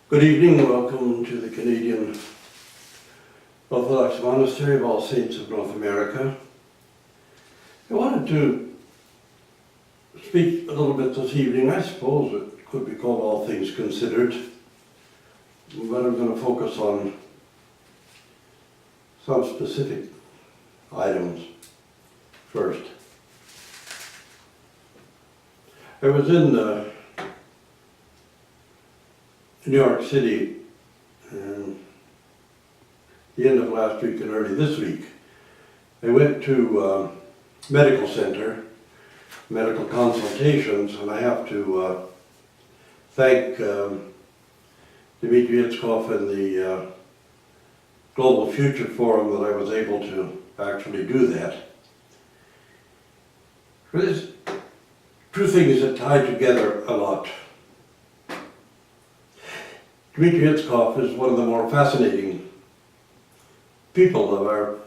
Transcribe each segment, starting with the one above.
Good evening, welcome to the Canadian Orthodox Monastery of All Saints of North America. I wanted to speak a little bit this evening. I suppose it could be called All Things Considered, but I'm going to focus on some specific items first. I was in New York City the end of last week and early this week. I went to medical center, medical consultations, and I have to thank Dmitry Itskov and the Global Future Forum that I was able to actually do that. There's two things that tie together a lot. Dmitry Itskov is one of the more fascinating people of our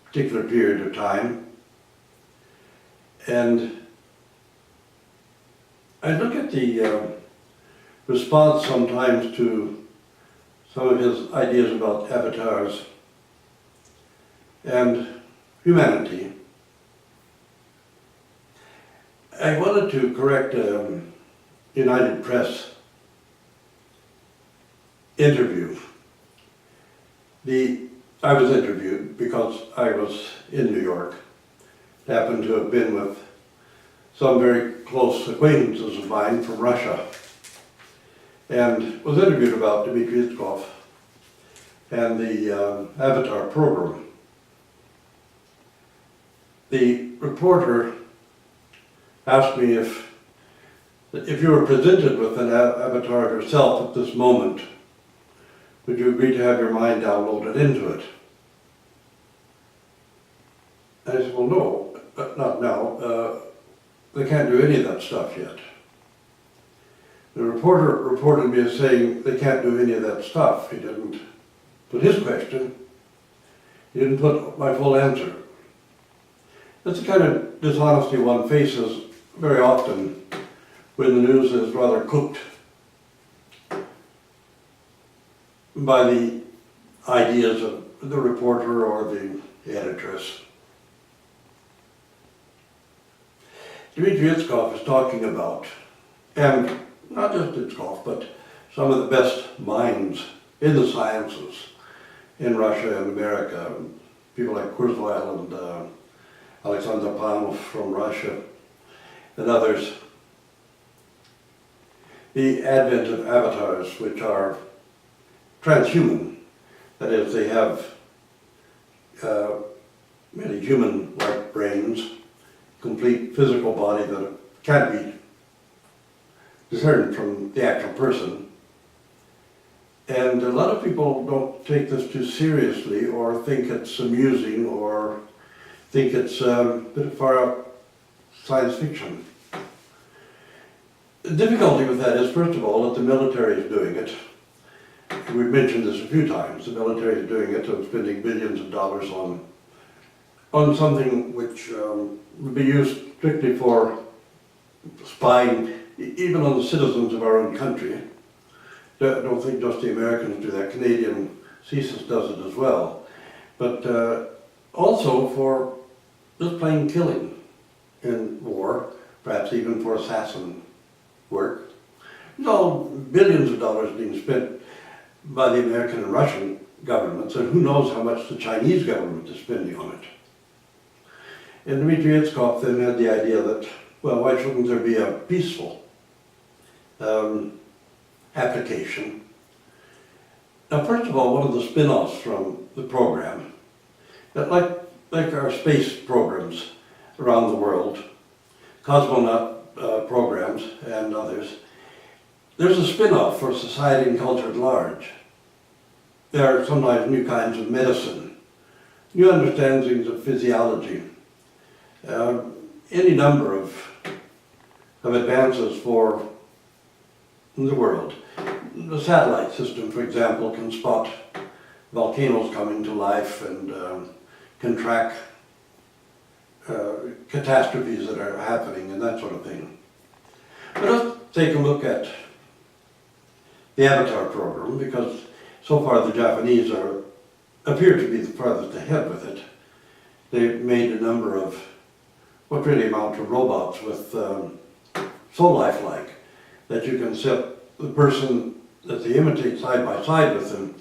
particular period of time. And I look at the response sometimes to some of his ideas about avatars and humanity. I wanted to correct a United Press interview. I was interviewed because I was in New York, happened to have been with some very close acquaintances of mine from Russia, and was interviewed about Dmitry Itskov and the Avatar program. The reporter asked me if you were presented with an avatar of yourself at this moment, would you agree to have your mind downloaded into it? I said, well, no, not now. They can't do any of that stuff yet. The reporter reported me as saying they can't do any of that stuff. He didn't put his question. He didn't put my full answer. That's the kind of dishonesty one faces very often when the news is rather cooked by the ideas of the reporter or the editress. Dmitry Itskov is talking about, and not just Itskov, but some of the best minds in the sciences in Russia and America, people like Kurzweil and Alexander Panov from Russia and others. The advent of avatars, which are transhuman, that is, they have many human-like brains, complete physical body that can't be discerned from the actual person. And a lot of people don't take this too seriously or think it's amusing or think it's a bit of far-out science fiction. The difficulty with that is, first of all, that the military is doing it. We've mentioned this a few times. The military is doing it and spending billions of dollars on something which would be used strictly for spying, even on the citizens of our own country. I don't think just the Americans do that. Canadian CSIS does it as well. But also for just plain killing in war, perhaps even for assassin work. There's all billions of dollars being spent by the American and Russian governments, and who knows how much the Chinese government is spending on it. And Dmitry Itskov then had the idea that, well, why shouldn't there be a peaceful application? Now, first of all, one of the spin-offs from the program, that like our space programs around the world, cosmonaut programs and others, there's a spin-off for society and culture at large. There are sometimes new kinds of medicine, new understandings of physiology, any number of advances for the world. The satellite system, for example, can spot volcanoes coming to life and can track catastrophes that are happening and that sort of thing. But let's take a look at the Avatar program, because so far the Japanese appear to be the farthest ahead with it. They've made a number of what really amount to robots with so lifelike that you can set the person that they imitate side by side with them,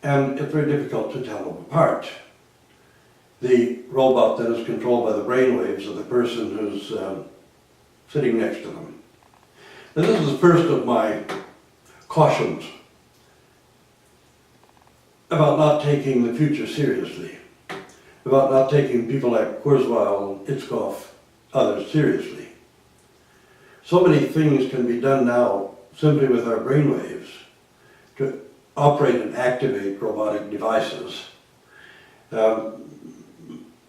and it's very difficult to tell them apart. The robot that is controlled by the brainwaves of the person who's sitting next to them. Now, this is the first of my cautions about not taking the future seriously, about not taking people like Kurzweil, Itskov, others seriously. So many things can be done now simply with our brainwaves to operate and activate robotic devices.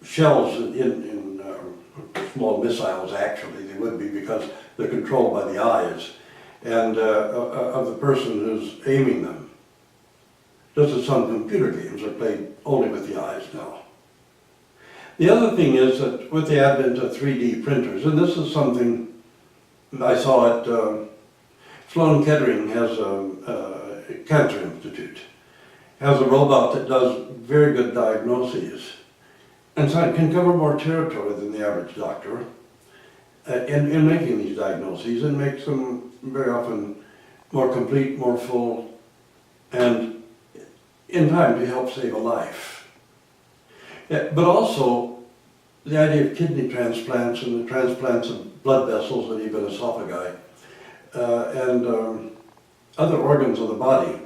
Shells in small missiles, actually, they would be because they're controlled by the eyes and of the person who's aiming them. Just as some computer games are played only with the eyes now. The other thing is that with the advent of 3D printers, and this is something I saw at Sloan Kettering has a cancer institute, has a robot that does very good diagnoses, and so it can cover more territory than the average doctor in making these diagnoses, and makes them very often more complete, more full, and in time to help save a life. But also the idea of kidney transplants and the transplants of blood vessels and even esophagi and other organs of the body.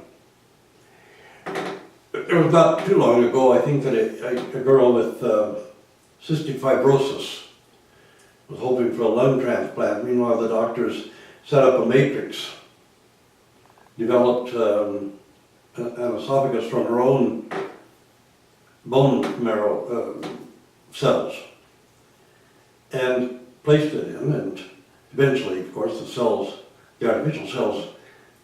It was not too long ago, I think, that a girl with cystic fibrosis was hoping for a lung transplant. Meanwhile, the doctors set up a matrix, developed an esophagus from her own bone marrow cells, and placed it in, and eventually, of course, the artificial cells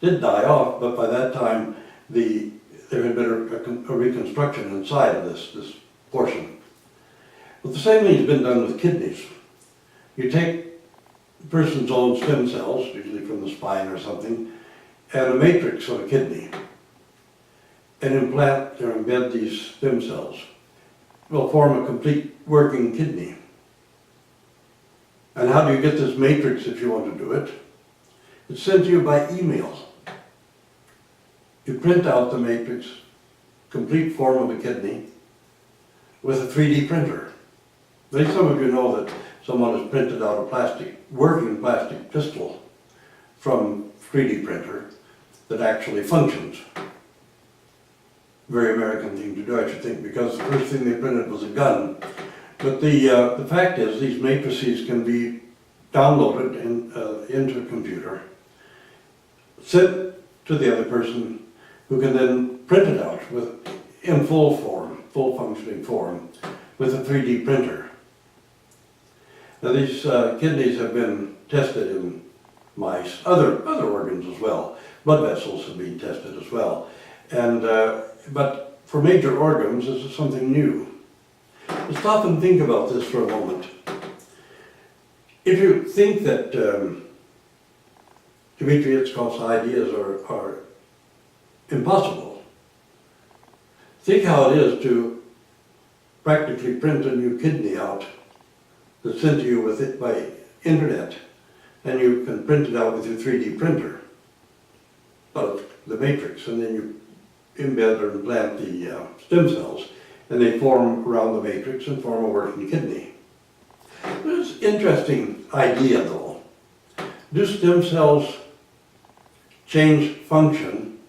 did die off, but by that time there had been a reconstruction inside of this portion. But the same thing has been done with kidneys. You take the person's own stem cells, usually from the spine or something, and a matrix of a kidney, and implant or embed these stem cells. Will form a complete working kidney. And how do you get this matrix if you want to do it? It's sent to you by email. You print out the matrix, complete form of a kidney, with a 3D printer. Maybe some of you know that someone has printed out a working plastic pistol from 3D printer that actually functions. Very American thing to do, I should think, because the first thing they printed was a gun. But the fact is, these matrices can be downloaded into a computer, sent to the other person, who can then print it out in full form, full functioning form, with a 3D printer. Now these kidneys have been tested in mice, other organs as well. Blood vessels have been tested as well. And but for major organs, this is something new. Let's stop and think about this for a moment. If you think that Dmitry Itskov's ideas are impossible, think how it is to practically print a new kidney out that's sent to you with it by internet, and you can print it out with your 3D printer of the matrix, and then you embed or implant the stem cells, and they form around the matrix and form a working kidney. There's an interesting idea though. Do stem cells change function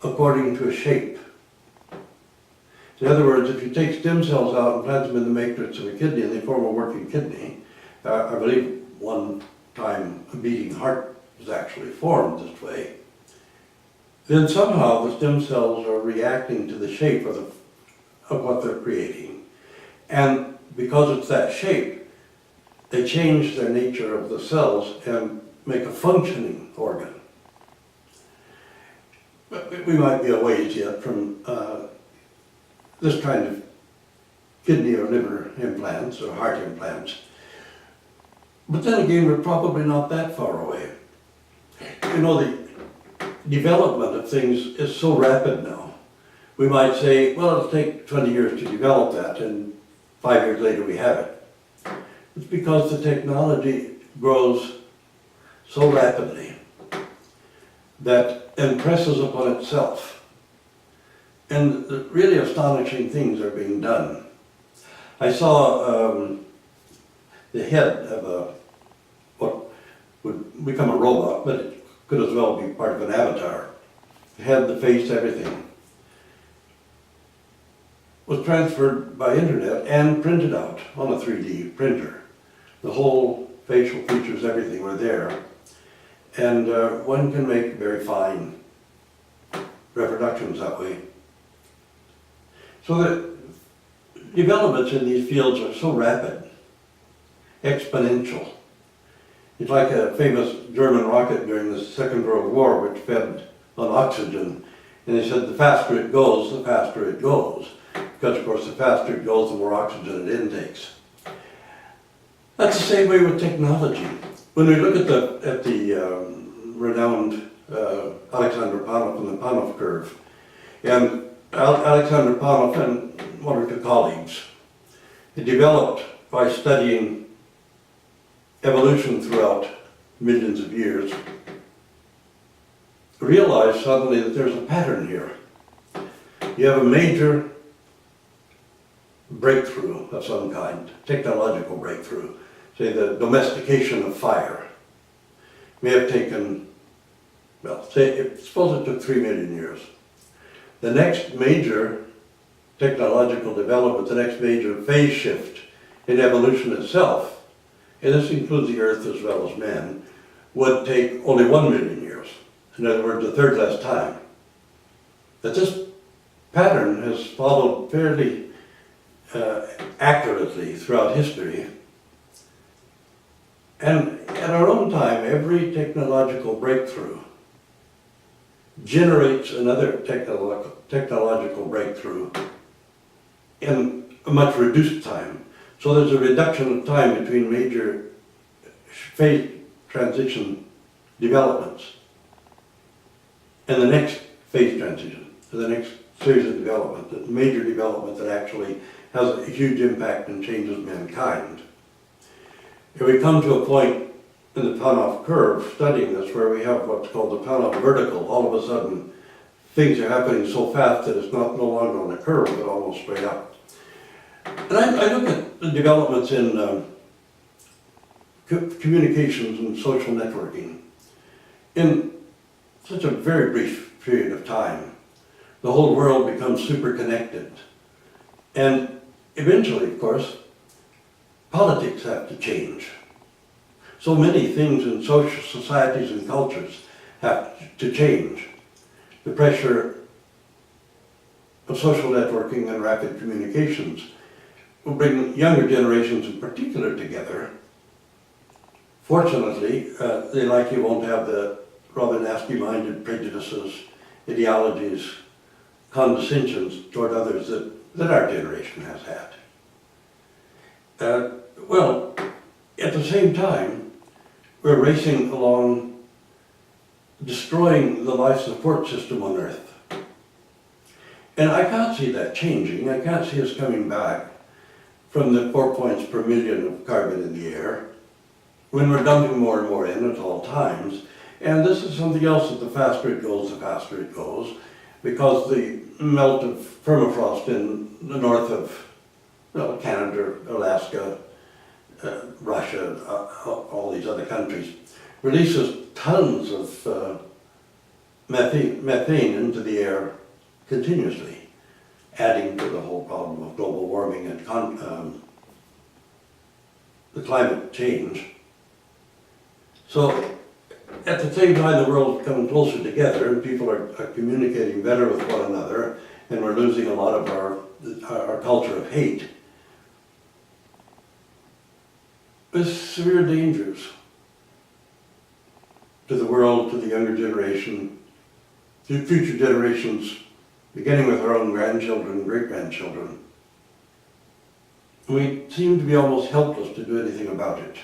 according to a shape? In other words, if you take stem cells out and plant them in the matrix of a kidney and they form a working kidney, I believe one time a beating heart was actually formed this way, then somehow the stem cells are reacting to the shape of what they're creating. And because it's that shape, they change their nature of the cells and make a functioning organ. But we might be a ways yet from this kind of kidney or liver implants or heart implants. But then again, we're probably not that far away. You know, development of things is so rapid now. We might say, well, it'll take 20 years to develop that, and 5 years later we have it. It's because the technology grows so rapidly that impresses upon itself. And really astonishing things are being done. I saw the head of what would become a robot, but it could as well be part of an avatar. The head, the face, everything was transferred by internet and printed out on a 3D printer. The whole facial features, everything were there. And one can make very fine reproductions that way. So the developments in these fields are so rapid, exponential. It's like a famous German rocket during the Second World War, which fed on oxygen. And they said the faster it goes, the faster it goes. Because of course the faster it goes, the more oxygen it intakes. That's the same way with technology. When we look at the renowned Alexander Panov and the Panov curve, and Alexander Panov and one or two colleagues, he developed by studying evolution throughout millions of years, realized suddenly that there's a pattern here. You have a major breakthrough of some kind, technological breakthrough, say the domestication of fire. May have taken, well, suppose it took 3 million years. The next major technological development, the next major phase shift in evolution itself, and this includes the Earth as well as man, would take only 1 million years. In other words, a third less time. That this pattern has followed fairly accurately throughout history. And at our own time, every technological breakthrough generates another technological breakthrough in a much reduced time. So there's a reduction of time between major phase transition developments and the next phase transition, the next series of development, the major development that actually has a huge impact and changes mankind. If we come to a point in the Panov curve, studying this, where we have what's called the Panov vertical, all of a sudden things are happening so fast that it's no longer on a curve, but almost straight up. And I look at the developments in communications and social networking. In such a very brief period of time, the whole world becomes super connected. And eventually, of course, politics have to change. So many things in social societies and cultures have to change. The pressure of social networking and rapid communications will bring younger generations in particular together. Fortunately, they likely won't have the rather nasty-minded prejudices, ideologies, condescensions toward others that our generation has had. Well, at the same time, we're racing along destroying the life support system on Earth. And I can't see that changing. I can't see us coming back from the 4 points per million of carbon in the air when we're dumping more and more in at all times. And this is something else that the faster it goes, because the melt of permafrost in the north of Canada, Alaska, Russia, all these other countries, releases tons of methane into the air continuously, adding to the whole problem of global warming and the climate change. So at the same time the world is coming closer together and people are communicating better with one another, and we're losing a lot of our culture of hate, there's severe dangers to the world, to the younger generation, to future generations, beginning with our own grandchildren and great-grandchildren. We seem to be almost helpless to do anything about it.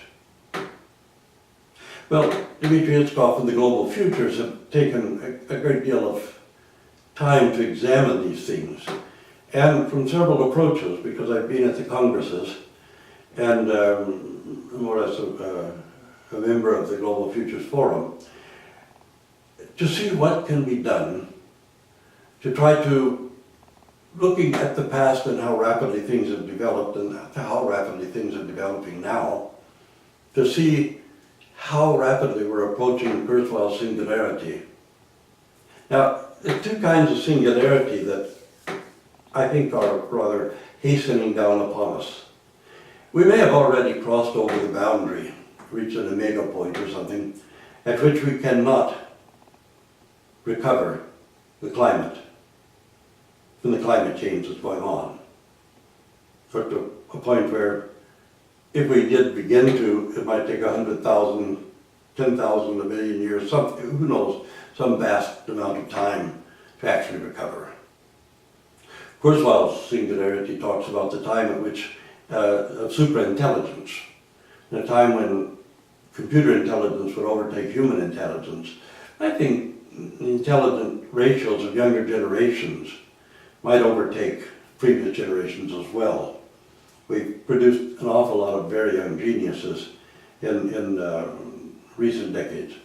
Well, Dmitry Itskov and the Global Futures have taken a great deal of time to examine these things, and from several approaches, because I've been at the congresses and more or less a member of the Global Futures Forum, to see what can be done to try to, looking at the past and how rapidly things have developed and how rapidly things are developing now, to see how rapidly we're approaching Kurzweil's singularity. Now, there are two kinds of singularity that I think are rather hastening down upon us. We may have already crossed over the boundary, reached an omega point or something, at which we cannot recover the climate from the climate change that's going on. Sort of a point where if we did begin to, it might take 100,000, 10,000, a million years, something, who knows, some vast amount of time to actually recover. Kurzweil's singularity talks about the time at which of superintelligence, in a time when computer intelligence would overtake human intelligence. I think intelligent ratios of younger generations might overtake previous generations as well. We've produced an awful lot of very young geniuses in recent decades.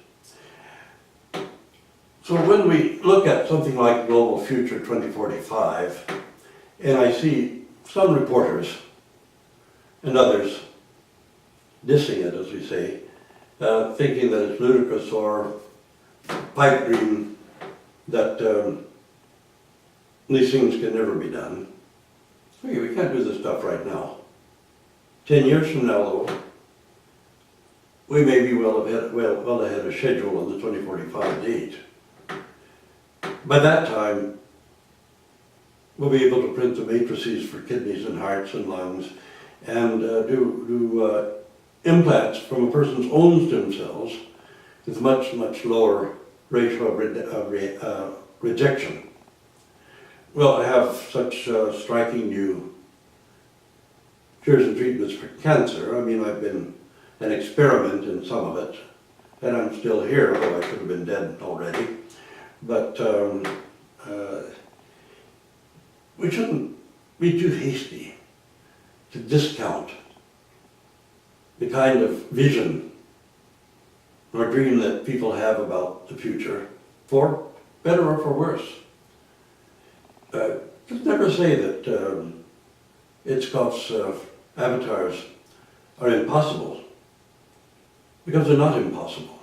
So when we look at something like Global Future 2045, and I see some reporters and others dissing it, as we say, thinking that it's ludicrous or pipe dream that these things can never be done. Okay, we can't do this stuff right now. 10 years from now, though, we may be well ahead of schedule on the 2045 date. By that time, we'll be able to print the matrices for kidneys and hearts and lungs and do implants from a person's own stem cells with much, much lower ratio of rejection. Well, I have such striking new cures and treatments for cancer. I mean, I've been an experiment in some of it, and I'm still here, though I should have been dead already. But we shouldn't be too hasty to discount the kind of vision or dream that people have about the future, for better or for worse. Just never say that Itskov's avatars are impossible, because they're not impossible.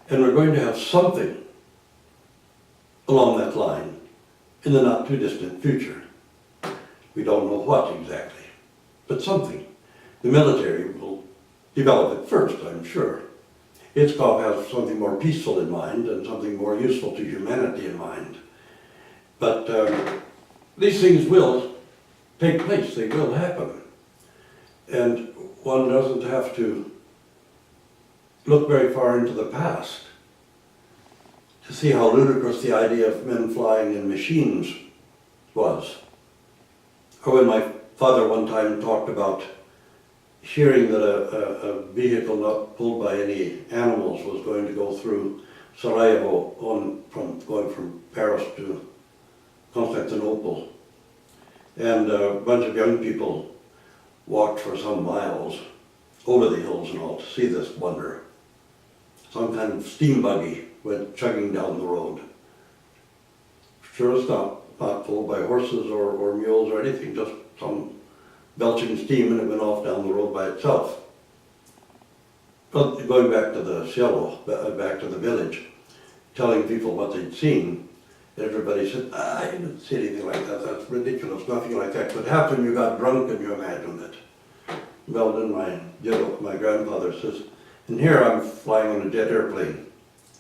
And we're going to have something along that line in the not too distant future. We don't know what exactly, but something. The military will develop it first, I'm sure. Itskov has something more peaceful in mind and something more useful to humanity in mind. But these things will take place, they will happen. And one doesn't have to look very far into the past to see how ludicrous the idea of men flying in machines was. Or when my father one time talked about hearing that a vehicle not pulled by any animals was going to go through Sarajevo going from Paris to Constantinople. And a bunch of young people walked for some miles over the hills and all to see this wonder. Some kind of steam buggy went chugging down the road. Sure it's not pulled by horses or mules or anything, just some belching steam, and it went off down the road by itself. But going back to the selo, back to the village, telling people what they'd seen, everybody said, I didn't see anything like that, that's ridiculous, nothing like that could happen, you got drunk and you imagined it. Well, then my grandfather says, and here I'm flying on a jet airplane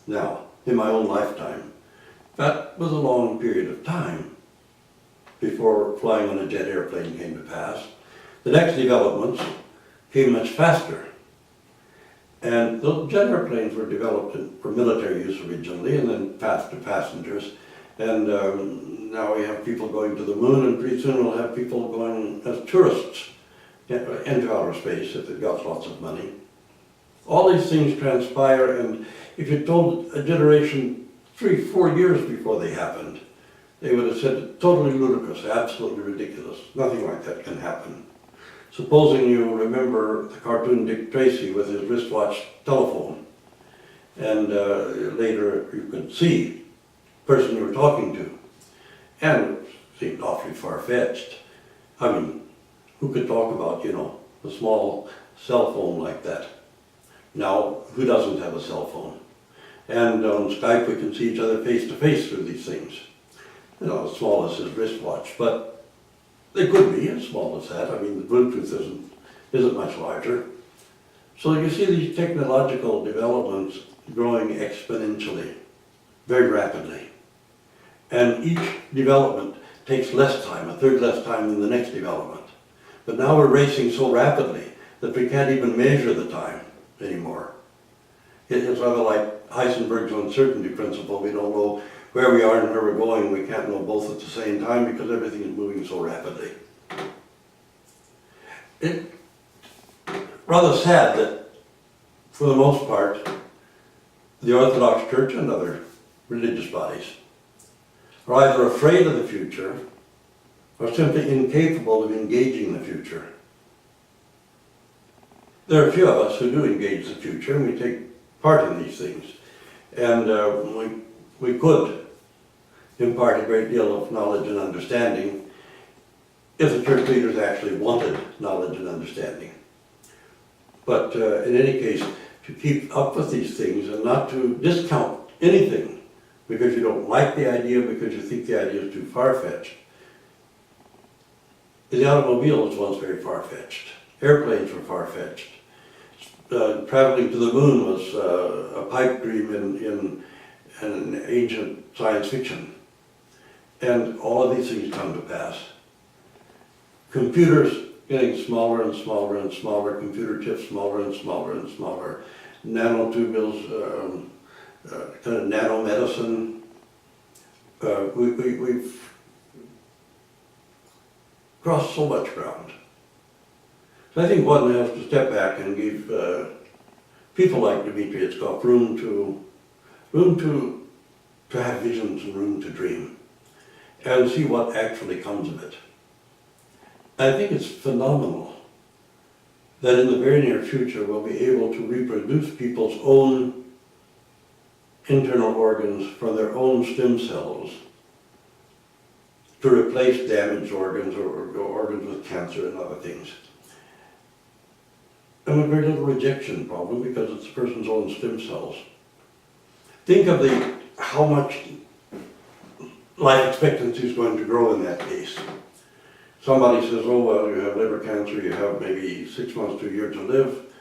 now, in my own lifetime. That was a long period of time before flying on a jet airplane came to pass. The next developments came much faster. And the jet airplanes were developed for military use originally, and then passed to passengers. And now we have people going to the moon, and pretty soon we'll have people going as tourists into outer space if they've got lots of money. All these things transpire, and if you told a generation 3, 4 years before they happened, they would have said totally ludicrous, absolutely ridiculous. Nothing like that can happen. Supposing you remember the cartoon Dick Tracy with his wristwatch telephone, and later you could see the person you were talking to, and it seemed awfully far-fetched. I mean, who could talk about, a small cell phone like that? Now, who doesn't have a cell phone? And on Skype we can see each other face to face through these things. As small as his wristwatch, but they could be as small as that. I mean, the Bluetooth isn't much larger. So you see these technological developments growing exponentially, very rapidly. And each development takes less time, a third less time than the next development. But now we're racing so rapidly that we can't even measure the time anymore. It's rather like Heisenberg's uncertainty principle. We don't know where we are and where we're going. We can't know both at the same time because everything is moving so rapidly. It's rather sad that, for the most part, the Orthodox Church and other religious bodies are either afraid of the future or simply incapable of engaging the future. There are a few of us who do engage the future, and we take part in these things. And we could impart a great deal of knowledge and understanding if the church leaders actually wanted knowledge and understanding. But in any case, to keep up with these things and not to discount anything because you don't like the idea, because you think the idea is too far-fetched. The automobile was once very far-fetched. Airplanes were far-fetched. Traveling to the moon was a pipe dream in an ancient science fiction. And all of these things come to pass. Computers getting smaller and smaller and smaller, computer chips smaller and smaller and smaller, nanotubules, kind of nanomedicine. We've crossed so much ground. So I think one has to step back and give people like Dmitry Itskov room to have visions and room to dream and see what actually comes of it. I think it's phenomenal that in the very near future we'll be able to reproduce people's own internal organs from their own stem cells to replace damaged organs or organs with cancer and other things. And a very little rejection problem because it's the person's own stem cells. Think of how much life expectancy is going to grow in that case. Somebody says, oh, well, you have liver cancer, you have maybe 6 months to a year to live,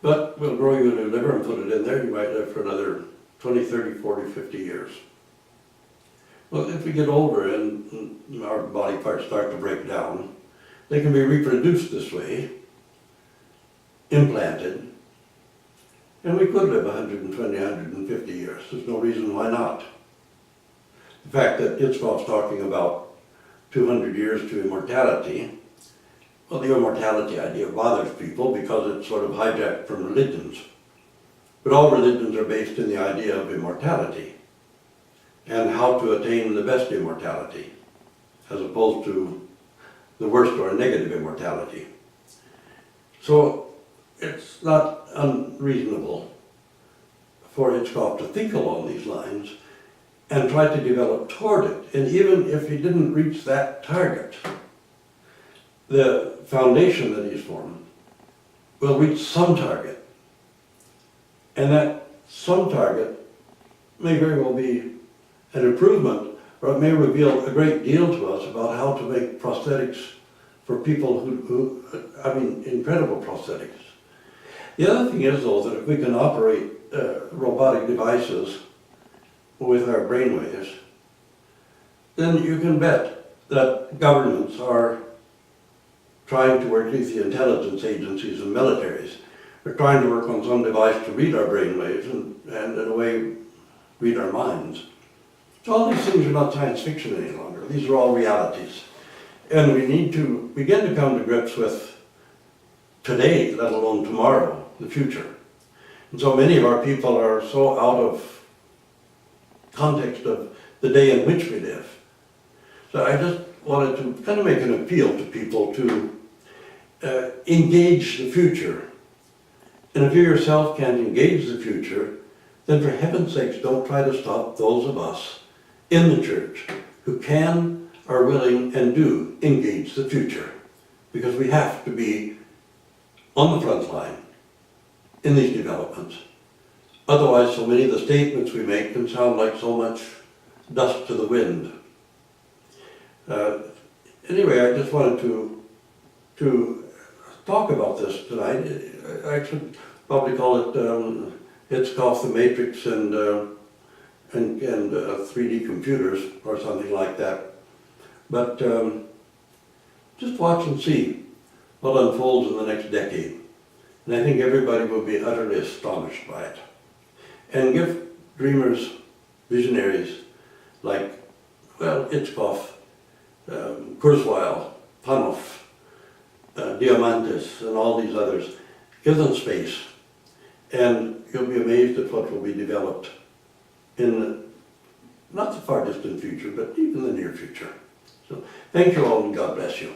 but we'll grow you a new liver and put it in there, you might live for another 20, 30, 40, 50 years. Well, if we get older and our body parts start to break down, they can be reproduced this way, implanted, and we could live 120, 150 years. There's no reason why not. The fact that Itskov's talking about 200 years to immortality, well, the immortality idea bothers people because it's sort of hijacked from religions. But all religions are based in the idea of immortality and how to attain the best immortality as opposed to the worst or negative immortality. So it's not unreasonable for Itskov to think along these lines and try to develop toward it. And even if he didn't reach that target, the foundation that he's formed will reach some target. And that some target may very well be an improvement, or it may reveal a great deal to us about how to make prosthetics for people who incredible prosthetics. The other thing is, though, that if we can operate robotic devices with our brainwaves, then you can bet that governments are trying to work with the intelligence agencies and militaries. They're trying to work on some device to read our brainwaves and in a way read our minds. So all these things are not science fiction any longer. These are all realities. And we need to begin to come to grips with today, let alone tomorrow, the future. And so many of our people are so out of context of the day in which we live. So I just wanted to kind of make an appeal to people to engage the future. And if you yourself can't engage the future, then for heaven's sakes, don't try to stop those of us in the church who can, are willing, and do engage the future. Because we have to be on the front line in these developments. Otherwise, so many of the statements we make can sound like so much dust to the wind. Anyway, I just wanted to talk about this tonight. I should probably call it Itskov, the matrix, and 3D computers, or something like that. But just watch and see what unfolds in the next decade. And I think everybody will be utterly astonished by it. And give dreamers, visionaries, like, well, Itskov, Kurzweil, Panov, Diamantis, and all these others, give them space. And you'll be amazed at what will be developed in not the far distant future, but even the near future. So thank you all, and God bless you.